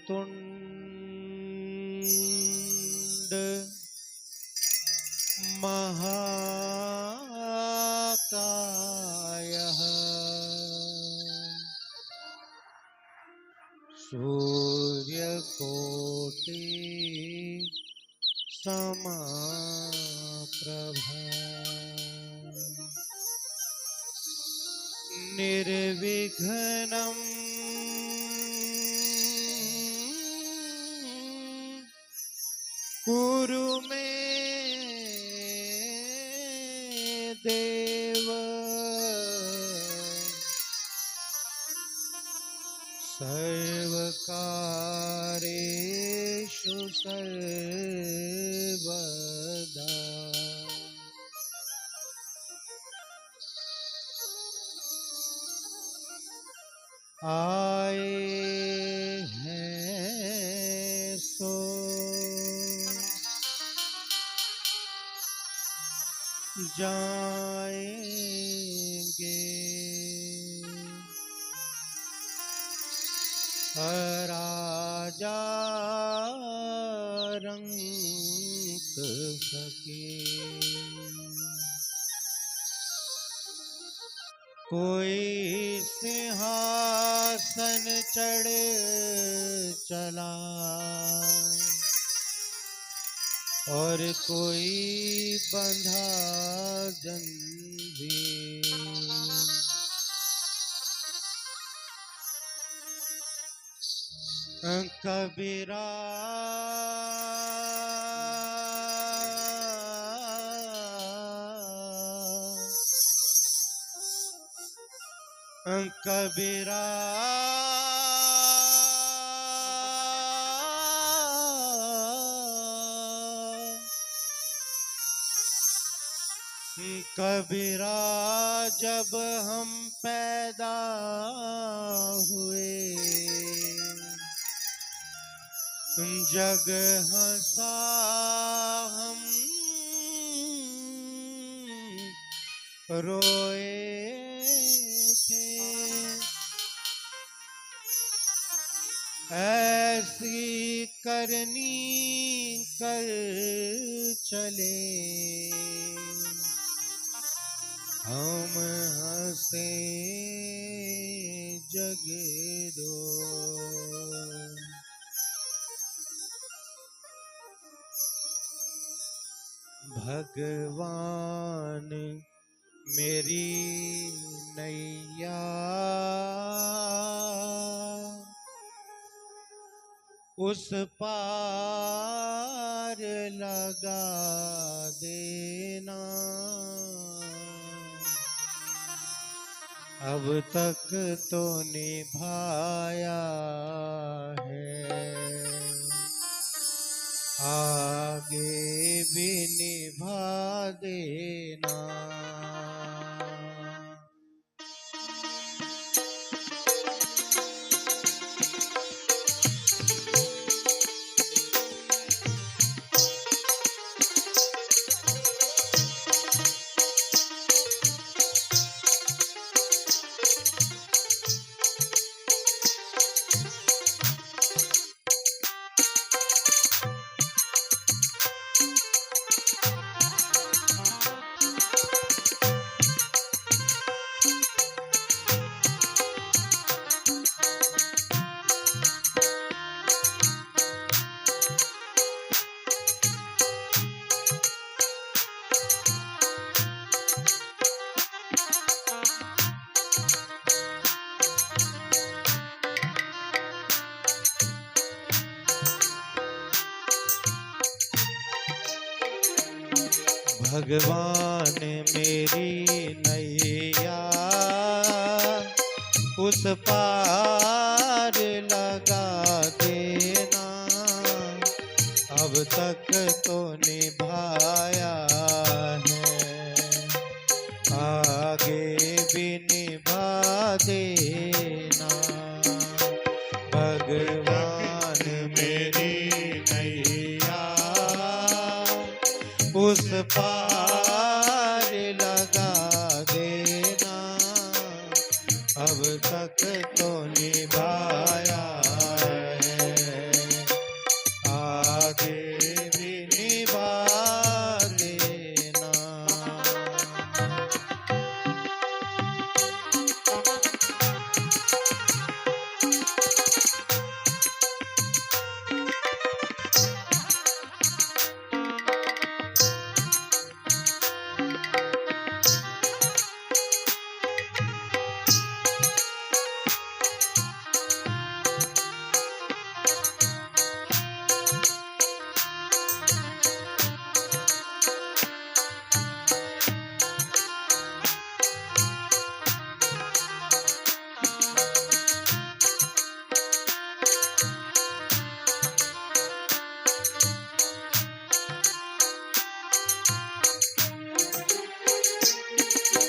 वक्रतुंड महाकायः सूर्यकोटि समप्रभा निर्विघ्नं कुरु मे देव सर्वकार्येषु सर्वदा आए हैं सो जाएंगे, राजा रंग सके कोई सिंहासन चढ़ चला और कोई बंधा जंजीर कबीरा कबीरा कबीरा जब हम पैदा हुए जग हंसा हम रोए थे ऐसी करनी कर चले हम हंसे जग दो भगवान मेरी नैया उस पार लगा देना अब तक तो निभाया है आगे भी निभा देना भगवान मेरी नैया उस पार लगा देना अब तक तो निभाया है आगे भी निभा देना भगवान मेरी नैया उस पार लगा देना, अब तक तो निभाया है, आगे भी निभा देना।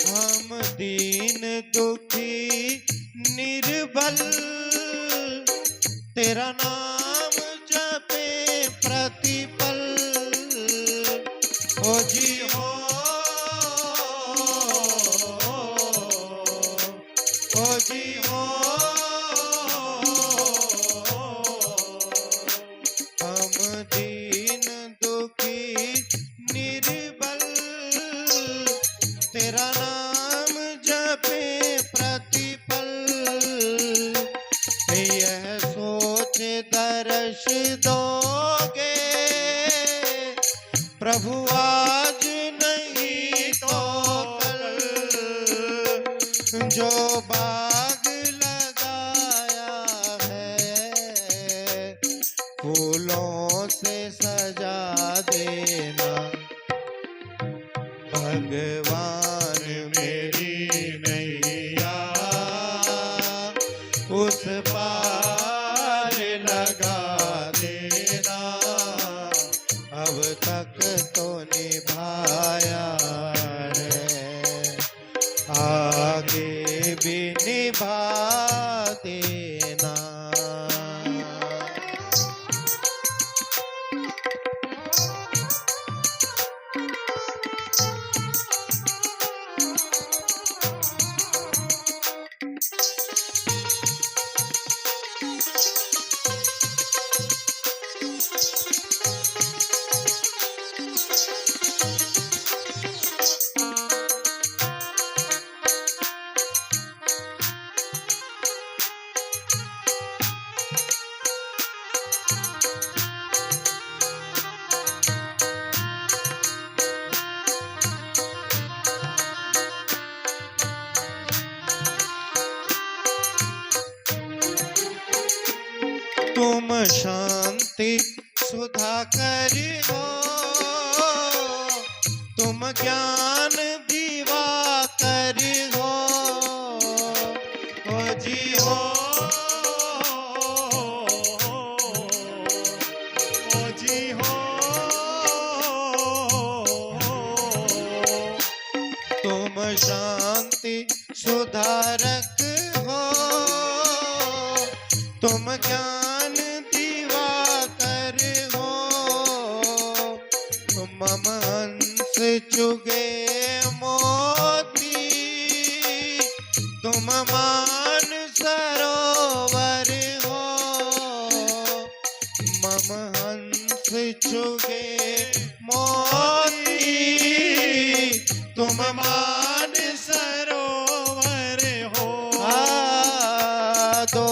हम दीन दुखी निर्बल, तेरा नाम जपे प्रतिपल। ओ जी हो, ओ जी हो, हम दीन दुखी निर्बल, तेरा नाम जपे प्रतिपल। यह सोच दर्श दोगे प्रभु आज नहीं तो कल, जो बाग लगाया है फूलों से सजा देना। भगवान मेरी नैया उस पार लगा देना, अब तक तो निभाया है, आगे भी निभा देना। तुम शांति सुधाकर हो, तुम ज्ञान दिवाकर हो। ओ जी हो, ओ जी हो, तुम शांति सुधारक हो, तुम ज्ञान दिवाकर हो। मम हंस चुगे मोती, तुम मान सरोवर हो। मम हंस चुगे मोती, तुम मान सरोवर हो। दो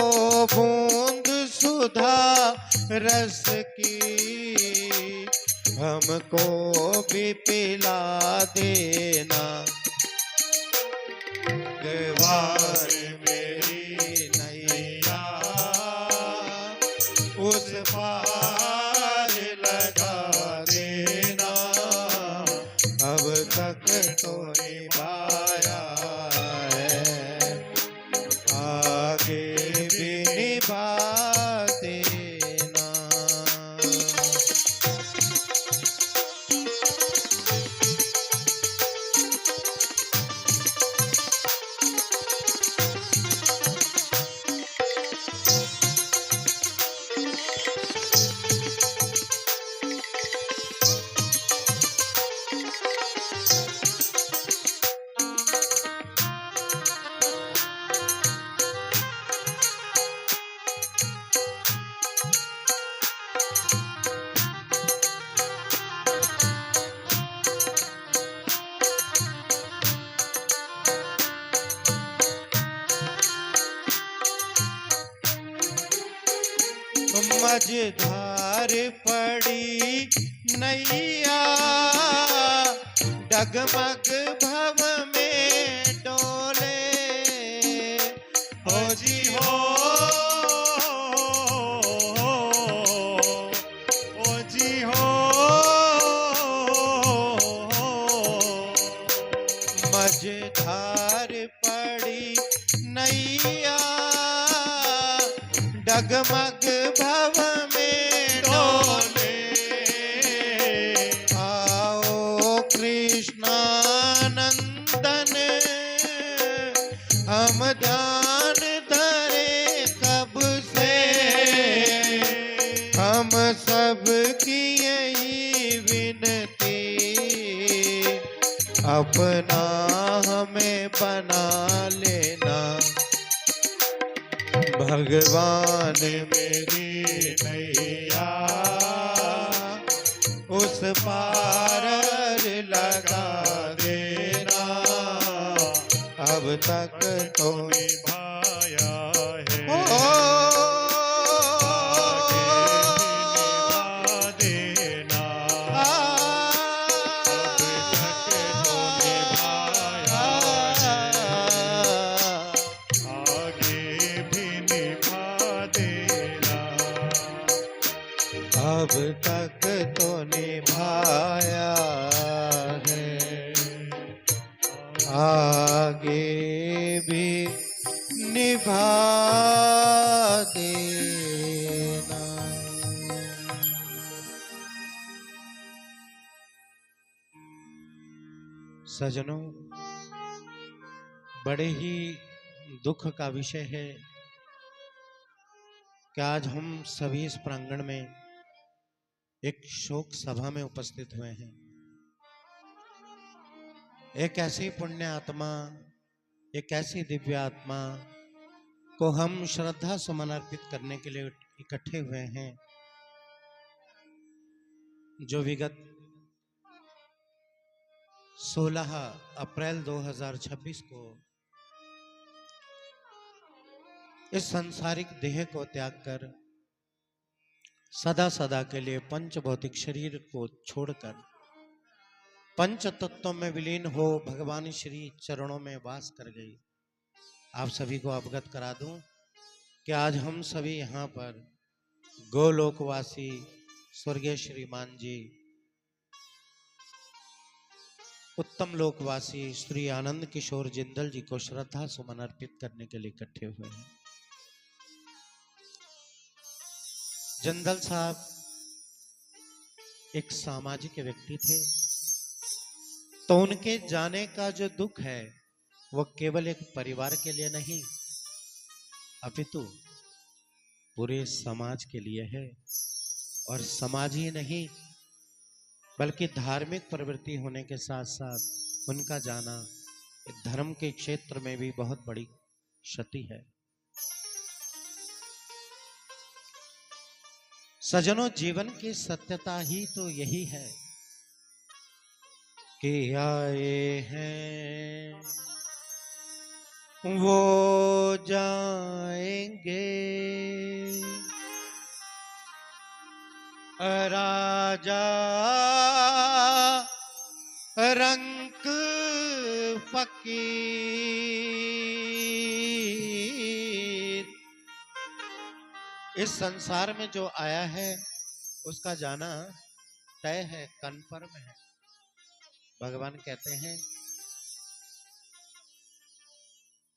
बूंद सुधा रस की हमको भी पिला देना। भगवान मेरी नैया उस पार लगा देना, अब तक तो निभाया है, आगे भी निभा देना। मझधार पड़ी नैया, डगमग भव में डोले। हो जी हो, ओ जी हो, मझधार पड़ी नैया, डगमग भव में डोले। आओ कृष्णानंदन हम ध्यान धरे कब से, हम सब की यही विनती, अपना हमें बना लेना। भगवान मेरी नैया उस पार लगा देना, अब तक तो निभाया है, आगे भी निभा देना, अब तक तो निभाया है, आगे भी निभा देना, अब तक तो निभाया है, आगे भी निभा देना। सजनों, बड़े ही दुख का विषय है कि आज हम सभी इस प्रांगण में एक शोक सभा में उपस्थित हुए हैं। एक ऐसी पुण्य आत्मा, एक ऐसी दिव्य आत्मा को हम श्रद्धा सुमन अर्पित करने के लिए इकट्ठे हुए हैं, जो विगत 16 अप्रैल 2026 को इस सांसारिक देह को त्याग कर सदा सदा के लिए पंच भौतिक शरीर को छोड़कर पंच तत्वों में विलीन हो भगवान श्री चरणों में वास कर गई। आप सभी को अवगत करा दूं कि आज हम सभी यहाँ पर गोलोकवासी स्वर्गीय श्रीमान जी, उत्तम लोकवासी श्री आनंद किशोर जिंदल जी को श्रद्धा सुमन अर्पित करने के लिए इकट्ठे हुए हैं। जिंदल साहब एक सामाजिक व्यक्ति थे, तो उनके जाने का जो दुख है वो केवल एक परिवार के लिए नहीं अपितु पूरे समाज के लिए है। और समाज ही नहीं बल्कि धार्मिक प्रवृत्ति होने के साथ साथ उनका जाना धर्म के क्षेत्र में भी बहुत बड़ी क्षति है। सजनों, जीवन की सत्यता ही तो यही है कि आए हैं वो जाएंगे, राजा रंक फकीर, इस संसार में जो आया है उसका जाना तय है, कन्फर्म है। भगवान कहते हैं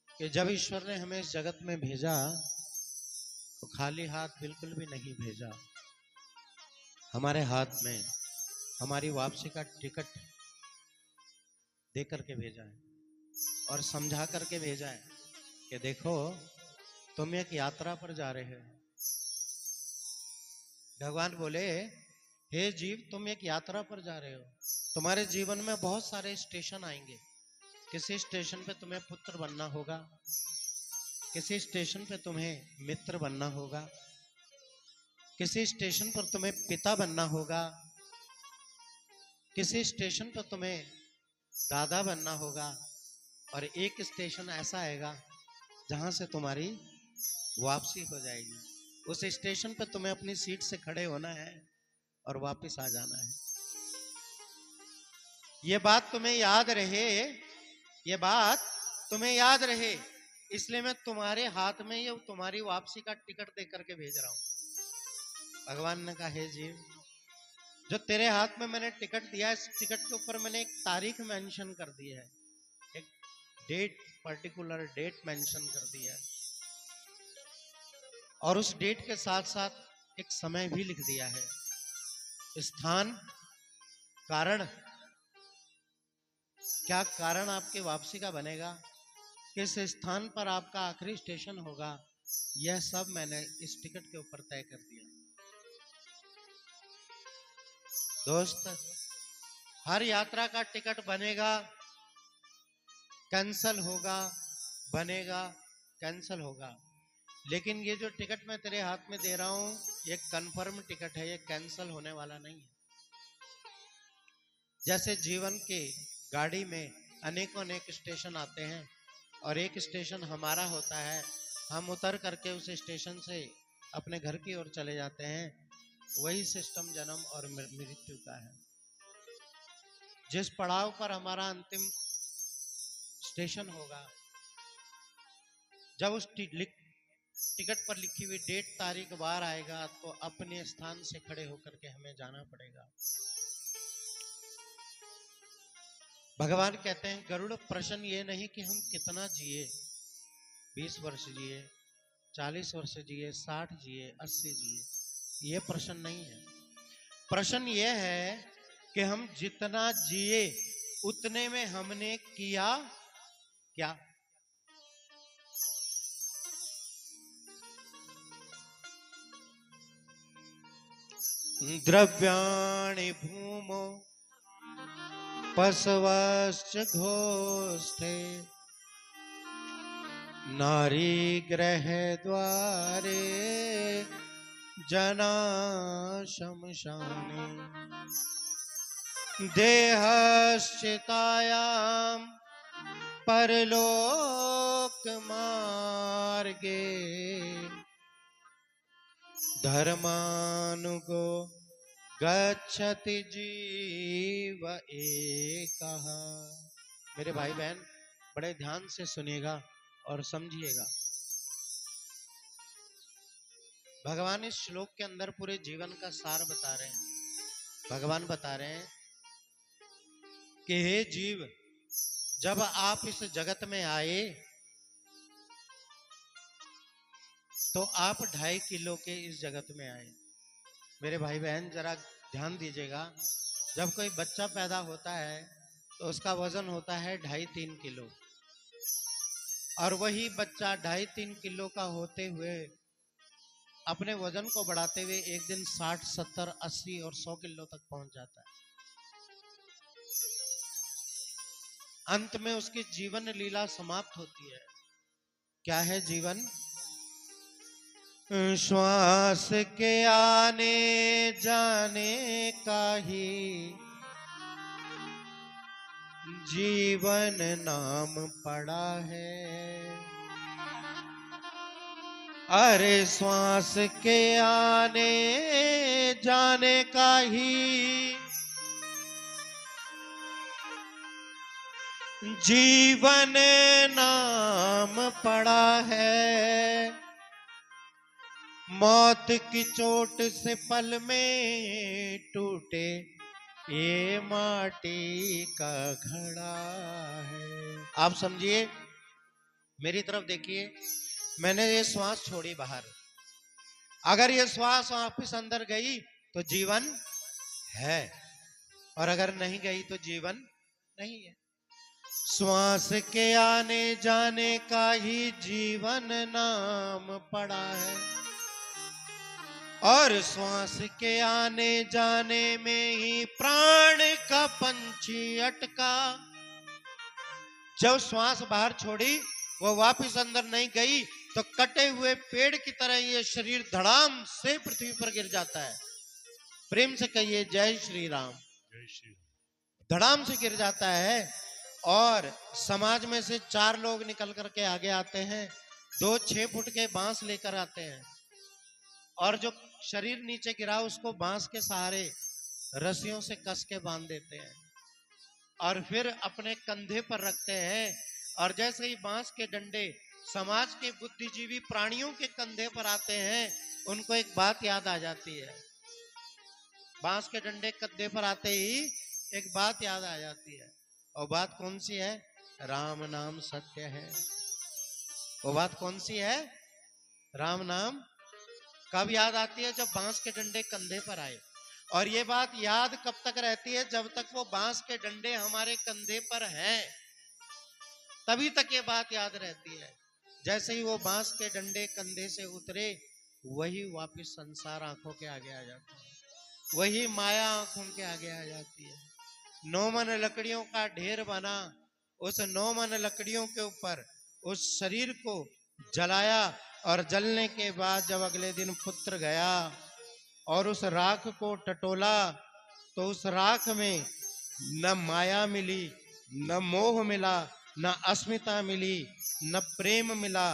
कि जब ईश्वर ने हमें इस जगत में भेजा तो खाली हाथ बिल्कुल भी नहीं भेजा। हमारे हाथ में हमारी वापसी का टिकट दे करके भेजा है और समझा करके भेजा है कि देखो तुम एक यात्रा पर जा रहे हो। भगवान बोले, हे जीव, तुम एक यात्रा पर जा रहे हो, तुम्हारे जीवन में बहुत सारे स्टेशन आएंगे। किसी स्टेशन पे तुम्हें पुत्र बनना होगा, किसी स्टेशन पे तुम्हें मित्र बनना होगा, किसी स्टेशन पर तुम्हें पिता बनना होगा, किसी स्टेशन पर तुम्हें दादा बनना होगा, और एक स्टेशन ऐसा आएगा जहां से तुम्हारी वापसी हो जाएगी। उस स्टेशन पे तुम्हें अपनी सीट से खड़े होना है और वापस आ जाना है। ये बात तुम्हें याद रहे, ये बात तुम्हें याद रहे, इसलिए मैं तुम्हारे हाथ में ये तुम्हारी वापसी का टिकट दे करके भेज रहा हूं। भगवान ने कहा, हे जीव, जो तेरे हाथ में मैंने टिकट दिया है, इस टिकट के ऊपर मैंने एक तारीख मेंशन कर दी है, एक डेट, पर्टिकुलर डेट मेंशन कर दी है, और उस डेट के साथ साथ एक समय भी लिख दिया है, स्थान, कारण, क्या कारण आपके वापसी का बनेगा, किस स्थान पर आपका आखिरी स्टेशन होगा, यह सब मैंने इस टिकट के ऊपर तय कर दिया। दोस्त, हर यात्रा का टिकट बनेगा, कैंसल होगा, बनेगा, कैंसल होगा, लेकिन ये जो टिकट मैं तेरे हाथ में दे रहा हूं, ये कंफर्म टिकट है, ये कैंसल होने वाला नहीं है। जैसे जीवन के गाड़ी में अनेकों अनेक स्टेशन आते हैं और एक स्टेशन हमारा होता है, हम उतर करके उस स्टेशन से अपने घर की ओर चले जाते हैं, वही सिस्टम जन्म और मृत्यु का है। जिस पड़ाव पर हमारा अंतिम स्टेशन होगा, जब उस टिकट पर लिखी हुई डेट, तारीख, बार आएगा, तो अपने स्थान से खड़े होकर के हमें जाना पड़ेगा। भगवान कहते हैं, गरुड़, प्रश्न ये नहीं कि हम कितना जिए, 20 वर्ष जिए, 40 वर्ष जिए, 60 जिए, 80 जिए, ये प्रश्न नहीं है। प्रश्न ये है कि हम जितना जिए उतने में हमने किया क्या। द्रव्याणि भूमो पशवश्च घोष्ठे, नारी गृह द्वारे जना शमशाने, देहश्चितायां परलोक मार्गे, धर्मानुगो गच्छति जीव एकः। मेरे भाई बहन, बड़े ध्यान से सुनिएगा और समझिएगा। भगवान इस श्लोक के अंदर पूरे जीवन का सार बता रहे हैं। भगवान बता रहे हैं कि हे जीव, जब आप इस जगत में आए तो आप 2.5 किलो के इस जगत में आए। मेरे भाई बहन जरा ध्यान दीजिएगा, जब कोई बच्चा पैदा होता है तो उसका वजन होता है 2.5-3 किलो, और वही बच्चा 2.5-3 किलो का होते हुए अपने वजन को बढ़ाते हुए एक दिन 60, 70, 80 और 100 किलो तक पहुंच जाता है। अंत में उसकी जीवन लीला समाप्त होती है। क्या है जीवन? श्वास के आने जाने का ही जीवन नाम पड़ा है। अरे श्वास के आने जाने का ही जीवन नाम पड़ा है। मौत की चोट से पल में टूटे ये माटी का घड़ा है। आप समझिए, मेरी तरफ देखिए, मैंने ये श्वास छोड़ी बाहर, अगर ये श्वास वापिस अंदर गई तो जीवन है, और अगर नहीं गई तो जीवन नहीं है। श्वास के आने जाने का ही जीवन नाम पड़ा है, और श्वास के आने जाने में ही प्राण का पंछी अटका। जब श्वास बाहर छोड़ी, वो वापस अंदर नहीं गई, तो कटे हुए पेड़ की तरह ये शरीर धड़ाम से पृथ्वी पर गिर जाता है। प्रेम से कहिए जय श्री राम। जय श्री राम। धड़ाम से गिर जाता है, और समाज में से 4 लोग निकल करके आगे आते हैं, 2 6 फुट के बांस लेकर आते हैं, और जो शरीर नीचे गिरा उसको बांस के सहारे रस्सियों से कस के बांध देते हैं और फिर अपने कंधे पर रखते हैं। और जैसे ही बांस के डंडे समाज के बुद्धिजीवी प्राणियों के कंधे पर आते हैं, उनको एक बात याद आ जाती है। बांस के डंडे कंधे पर आते ही एक बात याद आ जाती है। और बात कौन सी है? राम नाम सत्य है। वो बात कौन सी है? राम नाम। कब याद आती है? जब बांस के डंडे कंधे पर आए। और ये बात याद कब तक रहती है? जब तक वो बांस के डंडे हमारे कंधे पर हैं, तभी तक ये बात याद रहती है। जैसे ही वो बांस के डंडे कंधे से उतरे, वही वापस संसार आंखों के आगे आ जाता है, वही माया आंखों के आगे आ जाती है। 9 मन लकड़ियों का ढेर बना, उस 9 मन लकड़ियों के ऊपर उस शरीर को जलाया और जलने के बाद जब अगले दिन पुत्र गया और उस राख को टटोला, तो उस राख में न माया मिली, न मोह मिला, न अस्मिता मिली, न प्रेम मिला,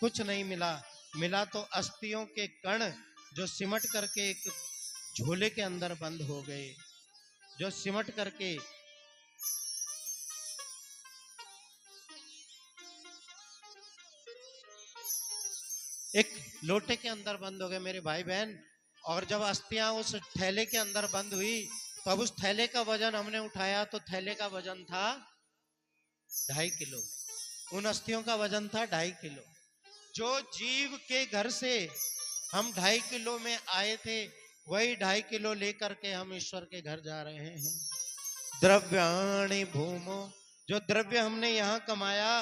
कुछ नहीं मिला। मिला तो अस्थियों के कण जो सिमट करके एक झोले के अंदर बंद हो गए, जो सिमट करके एक लोटे के अंदर बंद हो गए मेरे भाई बहन। और जब अस्थियां उस थैले के अंदर बंद हुई, तो अब उस थैले का वजन हमने उठाया तो थैले का वजन था 2.5 किलो। उन अस्थियों का वजन था 2.5 किलो। जो जीव के घर से हम 2.5 किलो में आए थे, वही 2.5 किलो लेकर के हम ईश्वर के घर जा रहे हैं। द्रव्याणि भूमो, जो द्रव्य हमने यहाँ कमाया,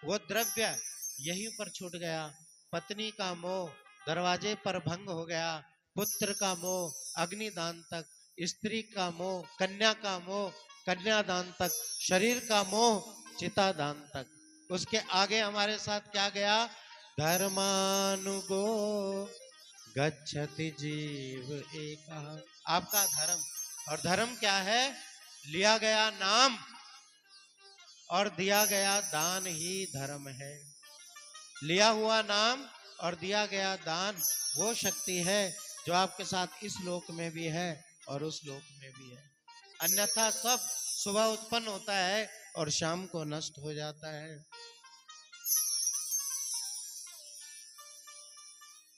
वो द्रव्य यहीं पर छूट गया। पत्नी का मोह दरवाजे पर भंग हो गया, पुत्र का मोह अग्निदान तक, स्त्री का मोह कन्या का मोह कन्यादान तक, शरीर का मोह चितादान तक। उसके आगे हमारे साथ क्या गया? धर्मानुगो गच्छति जीव एका। आपका धर्म, और धर्म क्या है? लिया गया नाम और दिया गया दान ही धर्म है। लिया हुआ नाम और दिया गया दान वो शक्ति है जो आपके साथ इस लोक में भी है और उस लोक में भी है। अन्यथा सब सुबह उत्पन्न होता है और शाम को नष्ट हो जाता है।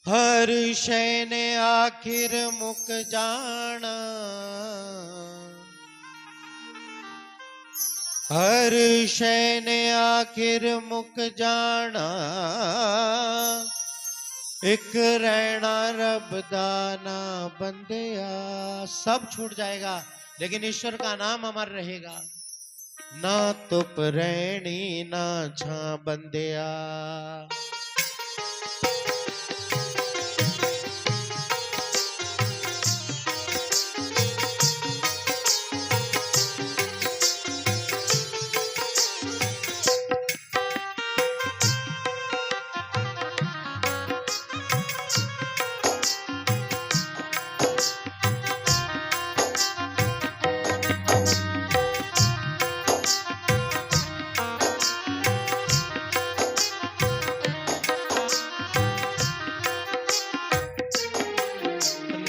हर शय ने आखिर मुक जाना, हर शय ने आखिर मुक जाना, एक रहना रब दाना बंदिया। सब छूट जाएगा लेकिन ईश्वर का नाम अमर रहेगा। ना तुप रहनी ना छा बंदिया।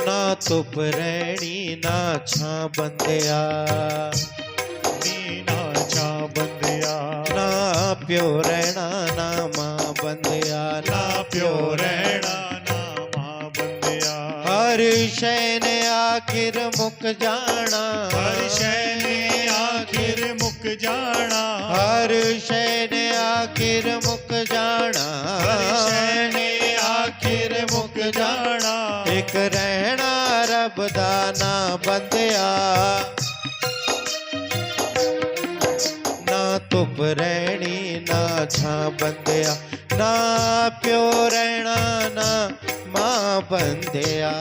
ना तुप रहनी ना छा बंदिया, नी ना छा बंदिया, ना प्यो रहना ना मां बंदिया, ना प्यो रहना ना मां बंदिया। हर शय ने आखिर मुक जाना, हर शय ने आखिर मुक जाना, हर शय ने आखिर मुक जाना, हर शय ने आखिर मुक जाना। एक रहना रब दाना बंदिया, ना तुप रहनी ना छा बंदिया, ना प्यो रहना ना मां बंदिया।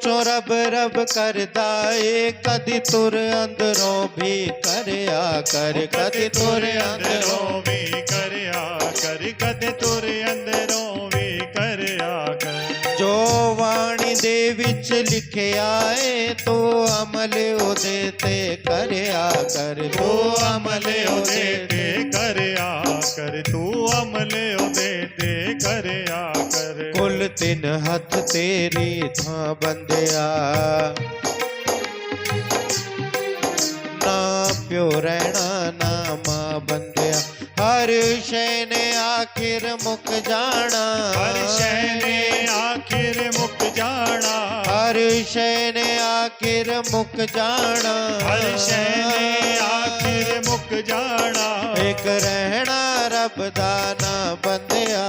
ਵਿੱਚੋਂ ਰਬ ਰਬ ਕਰਦਾ ਏ ਕਦੀ ਤੁਰ ਅੰਦਰੋਂ ਵੀ ਕਰਿਆ ਕਰ ਕਦੀ ਤੁਰ ਅੰਦਰੋਂ ਵੀ ਕਰਿਆ ਕਰ ਕਦੇ ਤੁਰ ਅੰਦਰੋਂ ਵੀ ਕਰਿਆ ਕਰ ਜੋ ਬਾਣੀ ਦੇ ਵਿੱਚ ਲਿਖਿਆ ਏ ਤੂੰ ਅਮਲ ਉਹਦੇ ਤੇ ਕਰਿਆ ਕਰ ਤੂੰ ਅਮਲ ਉਹਦੇ ਤੇ ਕਰਿਆ ਕਰ ਤੂੰ ਅਮਲ ਉਹਦੇ ਤੇ ਕਰਿਆ ਕਰ ਕੁੱਲ ਤਿੰਨ ਹੱਥ ਤੇਰੀ ਥਾਂ ਬੰਦਿਆ ਨਾ ਪਿਓ ਰਹਿਣਾ ਨਾ ਮਾਂ ਬੰਦਿਆ ਹਰ ਸ਼ੈ ਨੇ ਆਖਿਰ ਮੁੱਕ ਜਾਣਾ ਹਰ ਸ਼ੈ ਨੇ ਆਖਿਰ ਮੁੱਕ ਜਾਣਾ ਹਰ ਸ਼ੈ ਨੇ ਆਖਿਰ ਮੁੱਕ ਜਾਣਾ ਹਰ ਸ਼ੈ ਨੇ ਆਖਿਰ ਮੁੱਕ ਜਾਣਾ ਇੱਕ ਰਹਿਣਾ ਰੱਬ ਦਾ ਨਾ ਬੰਦਿਆ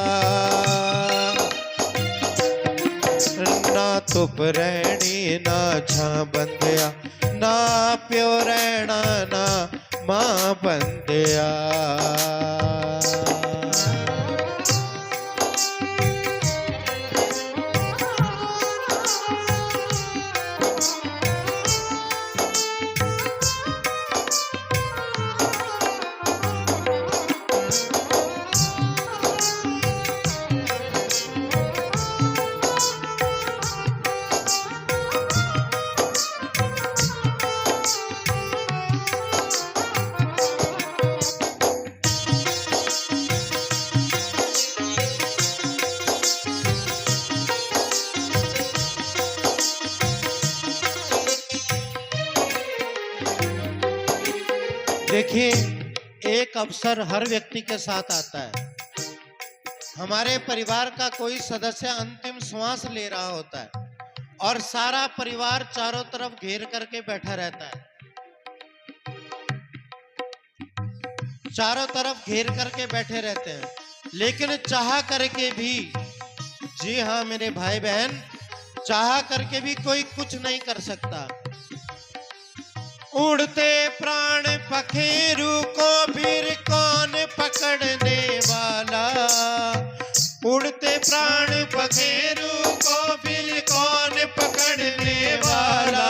ਨਾ ਧੁੱਪ ਰਹਿਣੀ ਨਾ ਛਾਂ ਬੰਦਿਆ ਨਾ ਪਿਓ ਰਹਿਣਾ ਨਾ ਮਾਂ ਬੰਦਿਆ देखिए एक अवसर हर व्यक्ति के साथ आता है। हमारे परिवार का कोई सदस्य अंतिम श्वास ले रहा होता है और सारा परिवार चारों तरफ घेर करके बैठा रहता है, चारों तरफ घेर करके बैठे रहते हैं, लेकिन चाह करके भी, जी हाँ मेरे भाई बहन, चाह करके भी कोई कुछ नहीं कर सकता। उड़ते प्राण पखेरु को फिर कौन पकड़ने वाला, उड़ते प्राण पखेरु को फिर कौन पकड़ने वाला,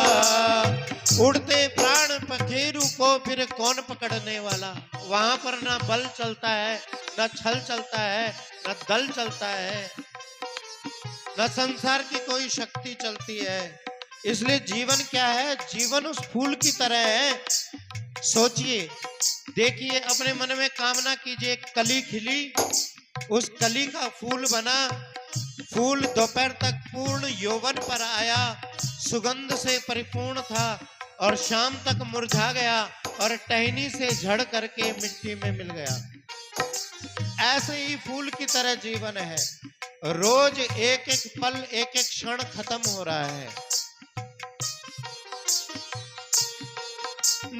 उड़ते प्राण पखेरु को फिर कौन पकड़ने वाला। वहां पर ना बल चलता है, ना छल चलता है, ना दल चलता है, ना संसार की कोई शक्ति चलती है। इसलिए जीवन क्या है? जीवन उस फूल की तरह है। सोचिए, देखिए, अपने मन में कामना कीजिए, कली खिली, उस कली का फूल बना, फूल दोपहर तक पूर्ण यौवन पर आया, सुगंध से परिपूर्ण था और शाम तक मुरझा गया और टहनी से झड़ करके मिट्टी में मिल गया। ऐसे ही फूल की तरह जीवन है। रोज एक एक पल, एक एक क्षण खत्म हो रहा है।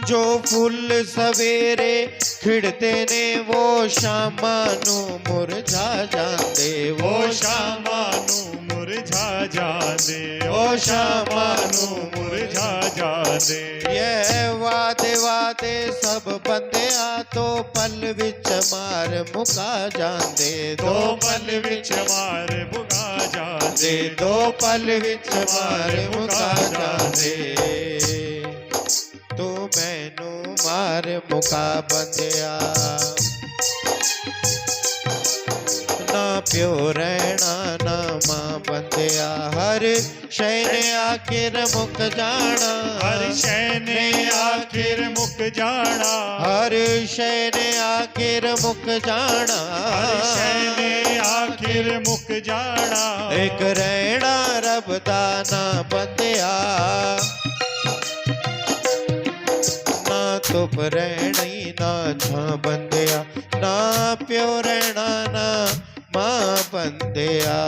जो फूल सवेरे खिड़ते ने वो शामा नू मुरझा जांदे, वो शामा नू मुरझा जांदे, ओ शामा नू मुरझा जांदे। ये वादे वादे सब बंदिया तो पल विच मार मुका जांदे, दो पल विच मार मुका जांदे, दो पल विच मार मुका जांदे। तू मैनू मार मुका बंदिया, ना प्यो रहना ना मां बंदिया। हर शै ने आखिर मुक जाना, हर शै ने आखिर मुक जाना, हर शै ने आखिर मुक जाना, हर शै ने आखिर मुक जाना। एक रहना रब दा ना बंदिया, धुप रहनी ना छां बंदिया, ना प्यो रहना ना मां बंदिया।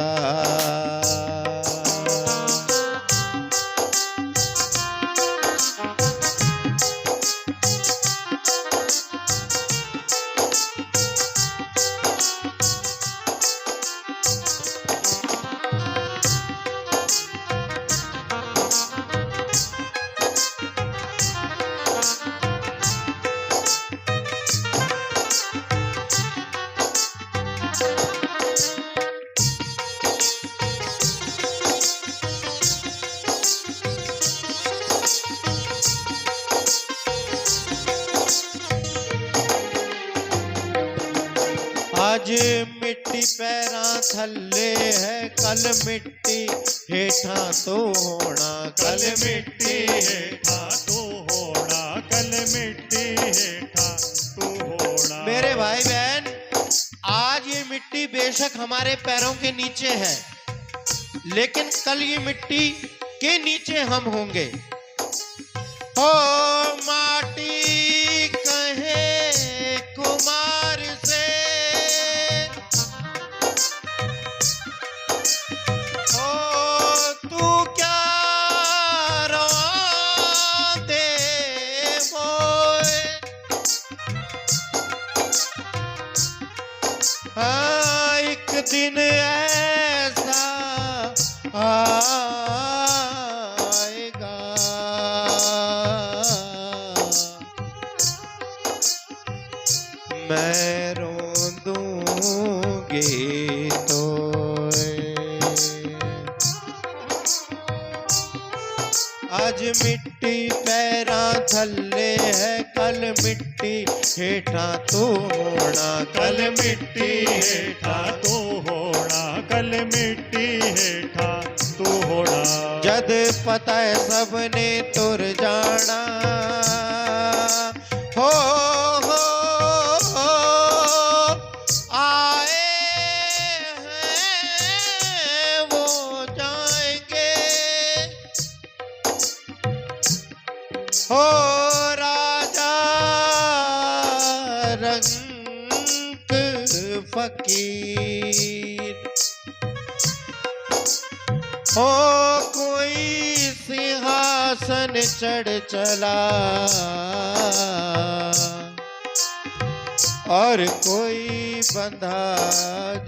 थल्ले है कल मिट्टी हेठा तो होना कल मिट्टी हेठा तू होना, कल मिट्टी हेठा तू होना। मेरे भाई बहन, आज ये मिट्टी बेशक हमारे पैरों के नीचे है, लेकिन कल ये मिट्टी के नीचे हम होंगे। हो माटी कहे कुमार से, ओ तू क्या रवा दे मोए। हाँ, एक दिन ऐसा आएगा, मैं रोंदूंगी तोए। आज मिट्टी पैरा थल्ले है कल मिट्टी हेठा तो होना, कल मिट्टी हेठा तू होना, कल मिट्टी हेठा तू होना। जद पता है सबने तुर जाना, हो आए हैं वो जाएंगे। हो राजा रंग फकीर, हो कोई सिंहासन चढ़ चला और कोई बंधा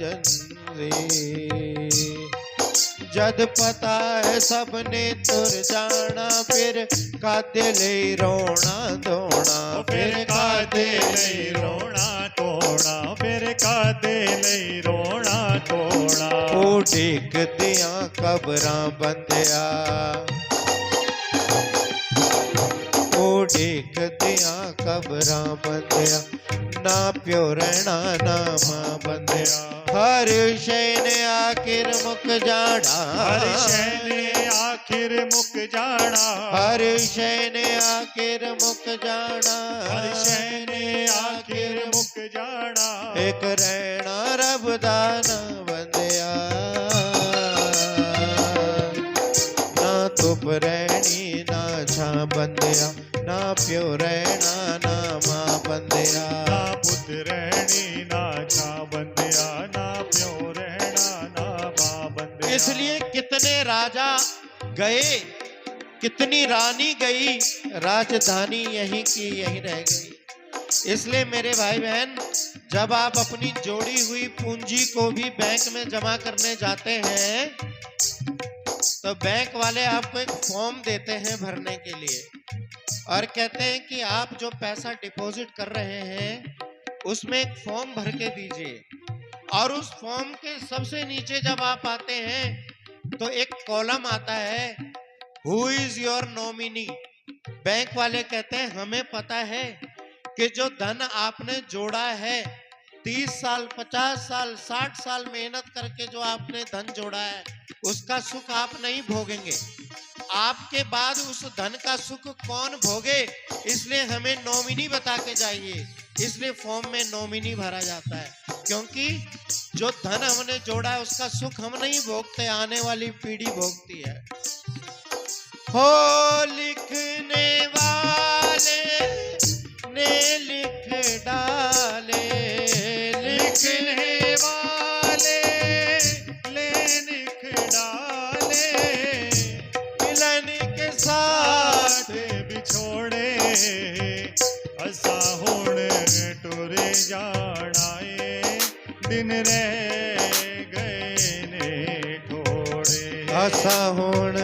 जंजीर। जद पता है सबने तुर जाना, फिर काते ले रोना धोना, फिर कादे नहीं रोना तोड़ा, फिर कादे नहीं रोना तोड़ा। ओ ढेक दिया कबरां बंदिया, ओ ढेक दिया कबरां बंदिया, ना प्यो रहना ना मां बंदिया। हर शै ने आखिर मुक जाना, हर शै ने आखिर मुक जाना, हर शै ने आखिर मुक जाना, हर शै ने आखिर मुक जाना। एक रहना रब दा ना बंदिया, ना धुप रहनी ना छां बंदिया, ना प्यो रहना ना मां बंदिया। ना पुत रहनी ना छा बंदिया, ना प्यो रहना ना मां बंदिया। इसलिए कितने राजा गए, कितनी रानी गई, राजधानी यहीं की यहीं रह गई। इसलिए मेरे भाई बहन, जब आप अपनी जोड़ी हुई पूंजी को भी बैंक में जमा करने जाते हैं तो बैंक वाले आपको एक फॉर्म देते हैं भरने के लिए और कहते हैं कि आप जो पैसा डिपॉजिट कर रहे हैं उसमें एक फॉर्म भर के दीजिए। और उस फॉर्म के सबसे नीचे जब आप आते हैं तो एक कॉलम आता है, who is your nominee. Bank वाले कहते हैं हमें पता है कि जो धन आपने जोड़ा है 30 साल 50 साल 60 साल मेहनत करके जो आपने धन जोड़ा है उसका सुख आप नहीं भोगेंगे, आपके बाद उस धन का सुख कौन भोगे, इसलिए हमें नॉमिनी बता के जाइए। इसलिए फॉर्म में नॉमिनी भरा जाता है, क्योंकि जो धन हमने जोड़ा है उसका सुख हम नहीं भोगते, आने वाली पीढ़ी भोगती है। हो लिखने वाले ने लिख डाले, लिखने वाले ले लिख डाले, मिलन के साथ साथ बिछोड़े असा हुण टुरे जाना ए, दिन रह गए ने थोड़े। आसा हुण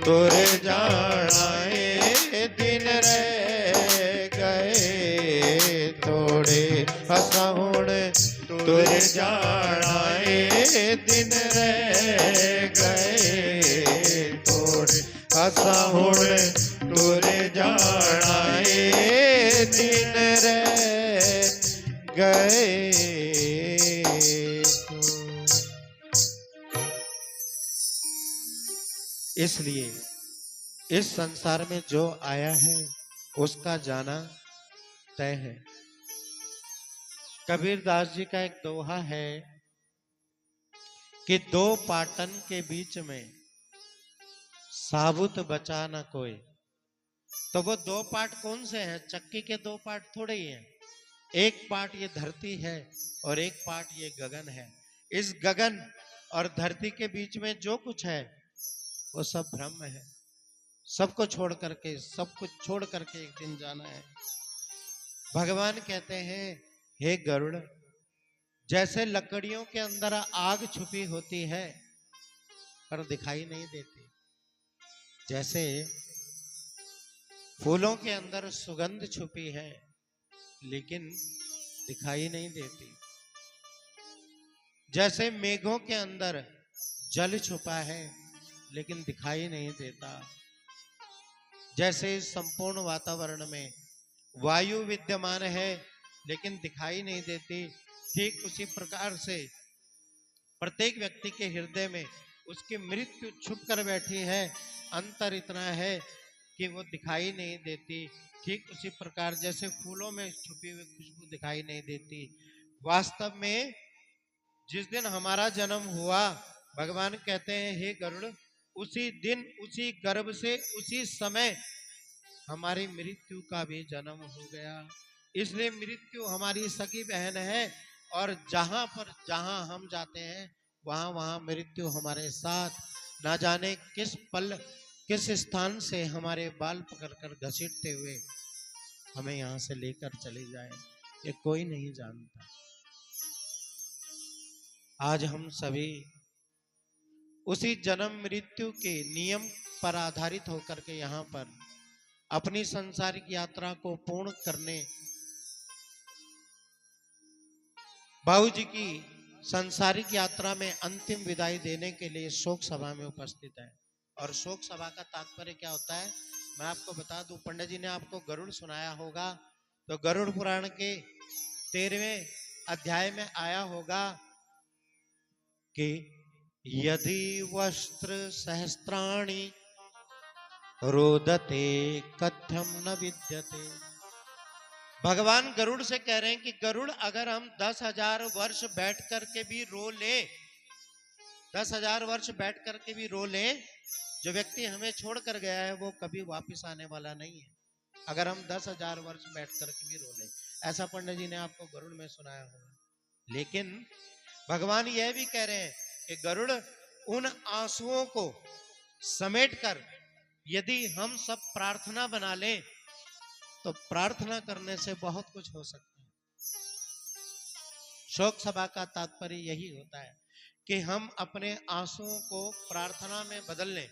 तुर जाना ए, दिन रह गए थोड़े। आसा हुण तुर जाना ए, दिन रह गए थोड़े। आसा हुण तुर जाना ए, दिन रह गए थोड़े। इसलिए इस संसार में जो आया है उसका जाना तय है। कबीरदास जी का एक दोहा है कि दो पाटन के बीच में साबुत बचा न कोई। तो वो दो पार्ट कौन से हैं? चक्की के दो पार्ट थोड़े ही हैं। एक पार्ट ये धरती है और एक पार्ट ये गगन है। इस गगन और धरती के बीच में जो कुछ है वो सब भ्रम है। सबको छोड़ करके, सब कुछ छोड़ करके एक दिन जाना है। भगवान कहते हैं, हे गरुड़, जैसे लकड़ियों के अंदर आग छुपी होती है पर दिखाई नहीं देती, जैसे फूलों के अंदर सुगंध छुपी है लेकिन दिखाई नहीं देती, जैसे मेघों के अंदर जल छुपा है लेकिन दिखाई नहीं देता, जैसे इस संपूर्ण वातावरण में वायु विद्यमान है लेकिन दिखाई नहीं देती, ठीक उसी प्रकार से प्रत्येक व्यक्ति के हृदय में उसकी मृत्यु छुप कर बैठी है। अंतर इतना है कि वो दिखाई नहीं देती। ठीक उसी प्रकार जैसे फूलों में छुपी हुई खुशबू दिखाई नहीं देती, वास्तव में जिस दिन हमारा जन्म हुआ, भगवान कहते हैं, हे गरुड़, उसी दिन उसी गर्भ से उसी समय हमारी मृत्यु का भी जन्म हो गया। इसलिए मृत्यु हमारी सगी बहन है और जहां हम जाते हैं वहां वहां मृत्यु हमारे साथ। ना जाने किस पल किस स्थान से हमारे बाल पकड़कर घसीटते हुए हमें यहां से लेकर चले जाए, ये कोई नहीं जानता। आज हम सभी उसी जन्म मृत्यु के नियम पर आधारित होकर के यहाँ पर अपनी सांसारिक यात्रा को पूर्ण करने, बाबूजी की सांसारिक यात्रा में अंतिम विदाई देने के लिए शोक सभा में उपस्थित है। और शोक सभा का तात्पर्य क्या होता है मैं आपको बता दूं। पंडित जी ने आपको गरुड़ सुनाया होगा, तो गरुड़ पुराण के 13वें अध्याय में आया होगा कि यदि वस्त्र सहस्त्राणि रोदते कथ्यम न विद्यते। भगवान गरुड़ से कह रहे हैं कि गरुड़, अगर हम 10,000 वर्ष बैठ करके भी रो ले, 10,000 वर्ष बैठ करके भी रो ले, जो व्यक्ति हमें छोड़ कर गया है वो कभी वापस आने वाला नहीं है। अगर हम 10,000 वर्ष बैठ करके भी रो ले, ऐसा पंडित जी ने आपको गरुड़ में सुनाया होगा। लेकिन भगवान यह भी कह रहे हैं कि गरुड़, उन आंसुओं को समेट कर यदि हम सब प्रार्थना बना लें तो प्रार्थना करने से बहुत कुछ हो सकता है। शोक सभा का तात्पर्य यही होता है कि हम अपने आंसुओं को प्रार्थना में बदल लें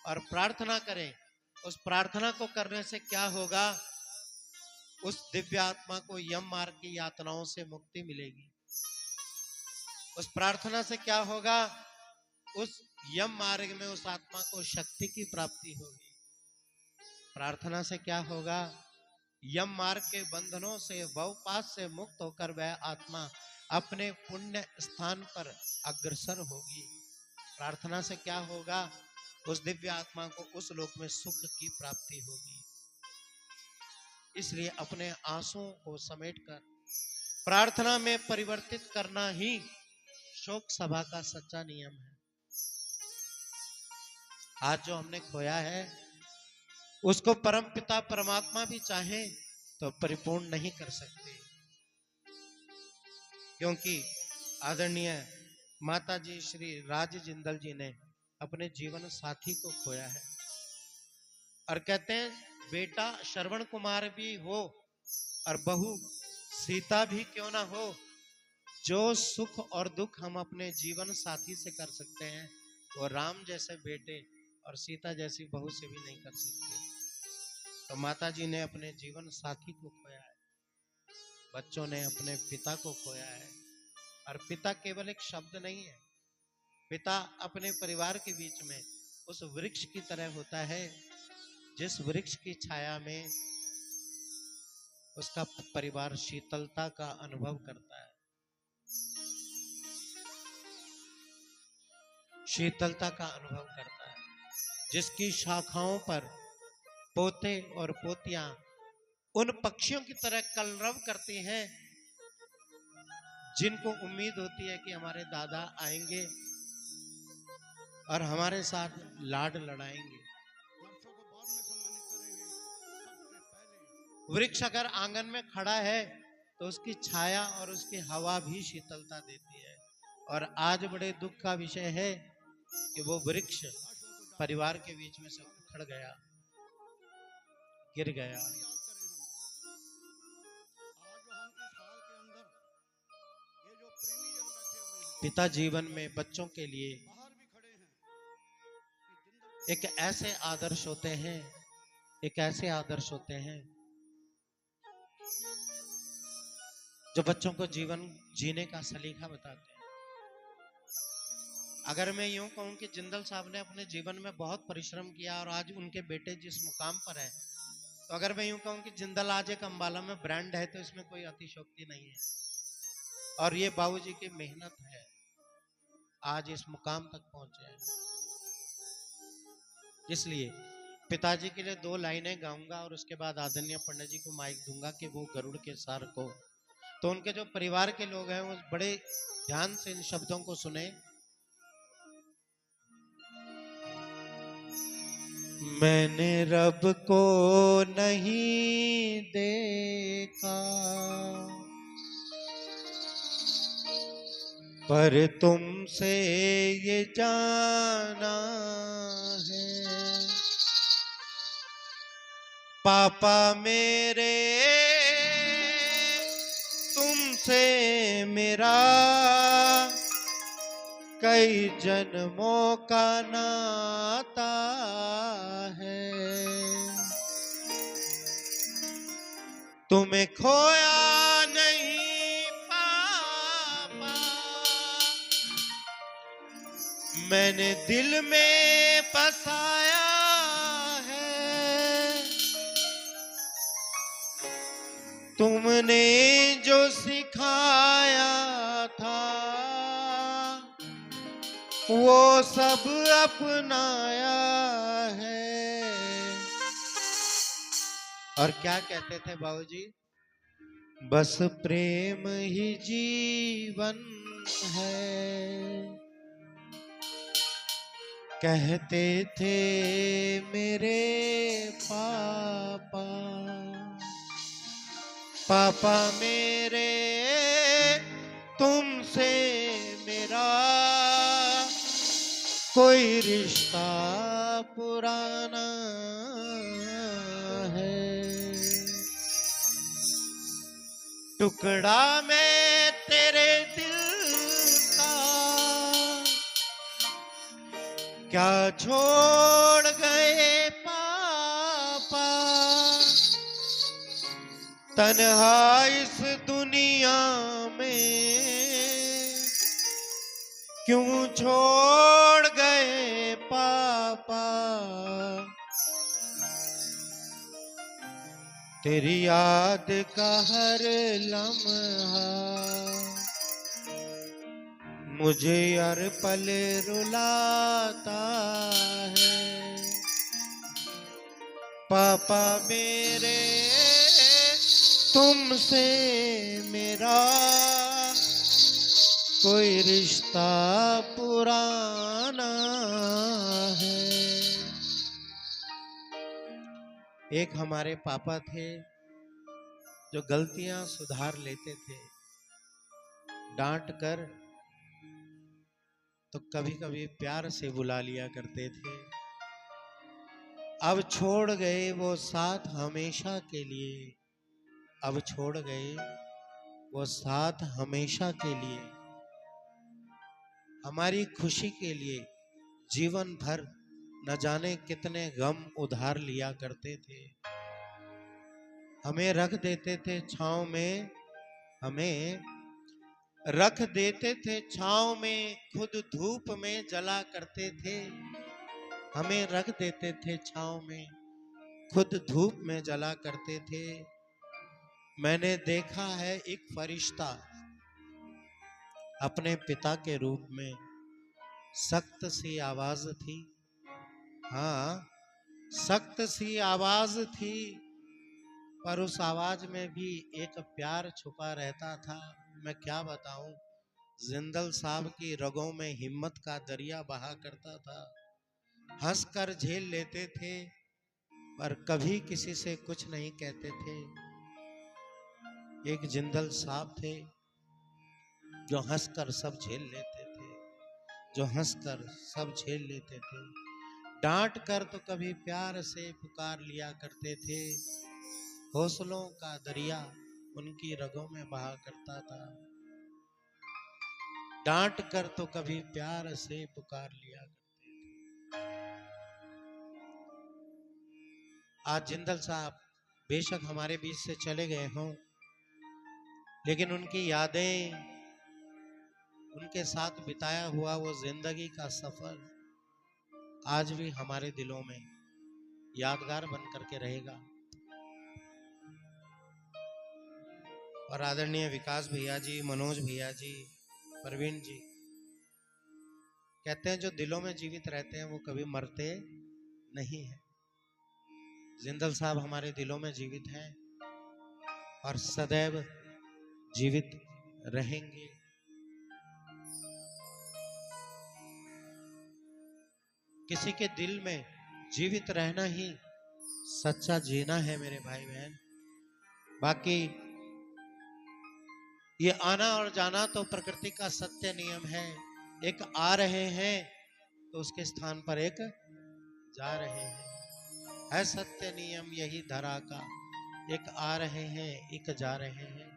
और प्रार्थना करें। उस प्रार्थना को करने से क्या होगा, उस दिव्य आत्मा को यम मार्ग की यातनाओं से मुक्ति मिलेगी। उस प्रार्थना से क्या होगा, उस यम मार्ग में उस आत्मा को शक्ति की प्राप्ति होगी। प्रार्थना से क्या होगा, यम मार्ग के बंधनों से, भवपाश से मुक्त होकर वह आत्मा अपने पुण्य स्थान पर अग्रसर होगी। प्रार्थना से क्या होगा, उस दिव्य आत्मा को उस लोक में सुख की प्राप्ति होगी। इसलिए अपने आंसुओं को समेटकर प्रार्थना में परिवर्तित करना ही शोक सभा का सच्चा नियम है। आज जो हमने खोया है उसको परमपिता परमात्मा भी चाहे तो परिपूर्ण नहीं कर सकते, क्योंकि आदरणीय माता जी श्री राज जिंदल जी ने अपने जीवन साथी को खोया है। और कहते हैं, बेटा श्रवण कुमार भी हो और बहू सीता भी क्यों ना हो, जो सुख और दुख हम अपने जीवन साथी से कर सकते हैं वो राम जैसे बेटे और सीता जैसी बहू से भी नहीं कर सकते। तो माता जी ने अपने जीवन साथी को खोया है, बच्चों ने अपने पिता को खोया है। और पिता केवल एक शब्द नहीं है, पिता अपने परिवार के बीच में उस वृक्ष की तरह होता है जिस वृक्ष की छाया में उसका परिवार शीतलता का अनुभव करता है, शीतलता का अनुभव करता है। जिसकी शाखाओं पर पोते और पोतियां उन पक्षियों की तरह कलरव करती हैं, जिनको उम्मीद होती है कि हमारे दादा आएंगे और हमारे साथ लाड लड़ाएंगे। वृक्ष अगर आंगन में खड़ा है तो उसकी छाया और उसकी हवा भी शीतलता देती है। और आज बड़े दुख का विषय है कि वो वृक्ष परिवार के बीच में से उखड़ गया, गिर गया। पिता जीवन में बच्चों के लिए एक ऐसे आदर्श होते हैं, एक ऐसे आदर्श होते हैं जो बच्चों को जीवन जीने का सलीका बताते हैं। अगर मैं यूं कहूं कि जिंदल साहब ने अपने जीवन में बहुत परिश्रम किया और आज उनके बेटे जिस मुकाम पर है, तो अगर मैं यूं कहूं कि जिंदल आज एक अंबाला में ब्रांड है, तो इसमें कोई अतिशयोक्ति नहीं है। और ये बाबूजी की मेहनत है, आज इस मुकाम तक पहुंचे हैं। इसलिए पिताजी के लिए 2 लाइनें गाऊंगा और उसके बाद आदरणीय पंडित जी को माइक दूंगा कि वो गरुड़ के सार को, तो उनके जो परिवार के लोग हैं वो बड़े ध्यान से इन शब्दों को सुने। मैंने रब को नहीं देखा, पर तुमसे ये जाना है, पापा मेरे तुमसे मेरा कई जन्मों का नाता है। तुम्हें खोया नहीं पापा, मैंने दिल में बसाया है। तुमने जो सिखाया था वो सब अपनाया है। और क्या कहते थे बाबूजी? बस प्रेम ही जीवन है, कहते थे मेरे पापा। पापा मेरे तुमसे मेरा कोई रिश्ता पुराना है। टुकड़ा मैं तेरे दिल का क्या छोड़ गए पापा, तन्हा इस दुनिया में क्यों छोड़ गए पापा। तेरी याद का हर लम्हा मुझे हर पल रुलाता है। पापा मेरे तुमसे मेरा कोई रिश्ता पुराना है। एक हमारे पापा थे जो गलतियां सुधार लेते थे, डांट कर तो कभी कभी प्यार से बुला लिया करते थे। अब छोड़ गए वो साथ हमेशा के लिए, अब छोड़ गए वो साथ हमेशा के लिए। हमारी खुशी के लिए जीवन भर न जाने कितने गम उधार लिया करते थे। हमें रख देते थे छांव में, हमें रख देते थे छांव में, खुद धूप में जला करते थे। हमें रख देते थे छांव में, खुद धूप में जला करते थे। मैंने देखा है एक फरिश्ता अपने पिता के रूप में, सख्त सी आवाज थी, हाँ, सख्त सी आवाज थी, पर उस आवाज में भी एक प्यार छुपा रहता था। मैं क्या बताऊं, जिंदल साहब की रगों में हिम्मत का दरिया बहा करता था। हंसकर झेल लेते थे, पर कभी किसी से कुछ नहीं कहते थे। एक जिंदल साहब थे जो हंसकर सब झेल लेते थे, जो हंसकर सब झेल लेते थे। डांट कर तो कभी प्यार से पुकार लिया करते थे। हौसलों का दरिया उनकी रगों में बहा करता था। डांट कर तो कभी प्यार से पुकार लिया करते थे। आज जिंदल साहब बेशक हमारे बीच से चले गए हों, लेकिन उनकी यादें, उनके साथ बिताया हुआ वो जिंदगी का सफर आज भी हमारे दिलों में यादगार बन करके रहेगा। और आदरणीय विकास भैया जी, मनोज भैया जी, प्रवीण जी कहते हैं जो दिलों में जीवित रहते हैं वो कभी मरते नहीं है। जिंदल साहब हमारे दिलों में जीवित हैं और सदैव जीवित रहेंगे। किसी के दिल में जीवित रहना ही सच्चा जीना है मेरे भाई बहन। बाकी ये आना और जाना तो प्रकृति का सत्य नियम है। एक आ रहे हैं तो उसके स्थान पर एक जा रहे हैं, है सत्य नियम यही धरा का। एक आ रहे हैं, एक जा रहे हैं।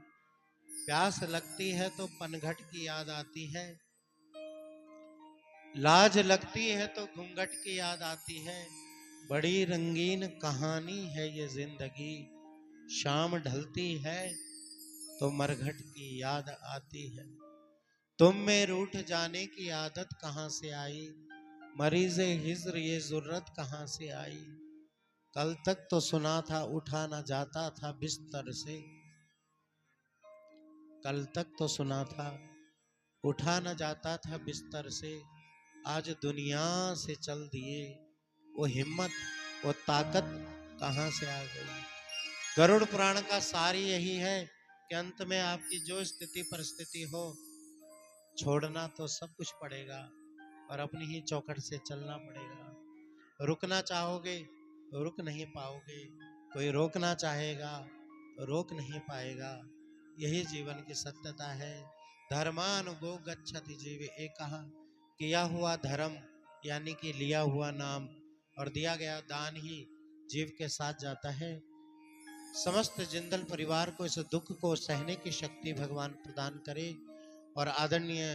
प्यास लगती है तो पनघट की याद आती है, लाज लगती है तो घूंघट की याद आती है। बड़ी रंगीन कहानी है ये जिंदगी, शाम ढलती है तो मरघट की याद आती है। तुम में रूठ जाने की आदत कहां से आई, मरीज़े हिज्र ये जुर्रत कहां से आई। कल तक तो सुना था उठा ना जाता था बिस्तर से, कल तक तो सुना था उठा ना जाता था बिस्तर से। आज दुनिया से चल दिए, वो हिम्मत वो ताकत कहां से आ गई। गरुड़ पुराण का सार यही है कि अंत में आपकी जो स्थिति परिस्थिति हो, छोड़ना तो सब कुछ पड़ेगा और अपनी ही चौखट से चलना पड़ेगा। रुकना चाहोगे तो रुक नहीं पाओगे, कोई रोकना चाहेगा रोक नहीं पाएगा। यही जीवन की सत्यता है। धर्मानुगो गच्छति जीव, एक कहा किया हुआ धर्म यानी कि लिया हुआ नाम और दिया गया दान ही जीव के साथ जाता है। समस्त जिंदल परिवार को इस दुख को सहने की शक्ति भगवान प्रदान करे और आदरणीय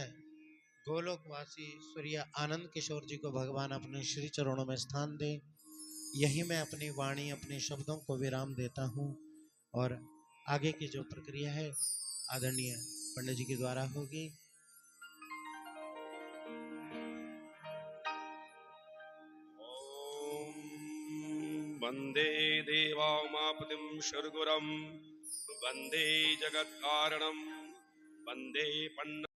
गोलोकवासी सूर्य आनंद किशोर जी को भगवान अपने श्री चरणों में स्थान दे। यही मैं अपनी वाणी अपने शब्दों को विराम देता हूँ और आगे की जो प्रक्रिया है आदरणीय पंडित जी के द्वारा होगी। वंदे देवामापतिं शर्गुरं, वंदे जगत्कारणं, वंदे पन्न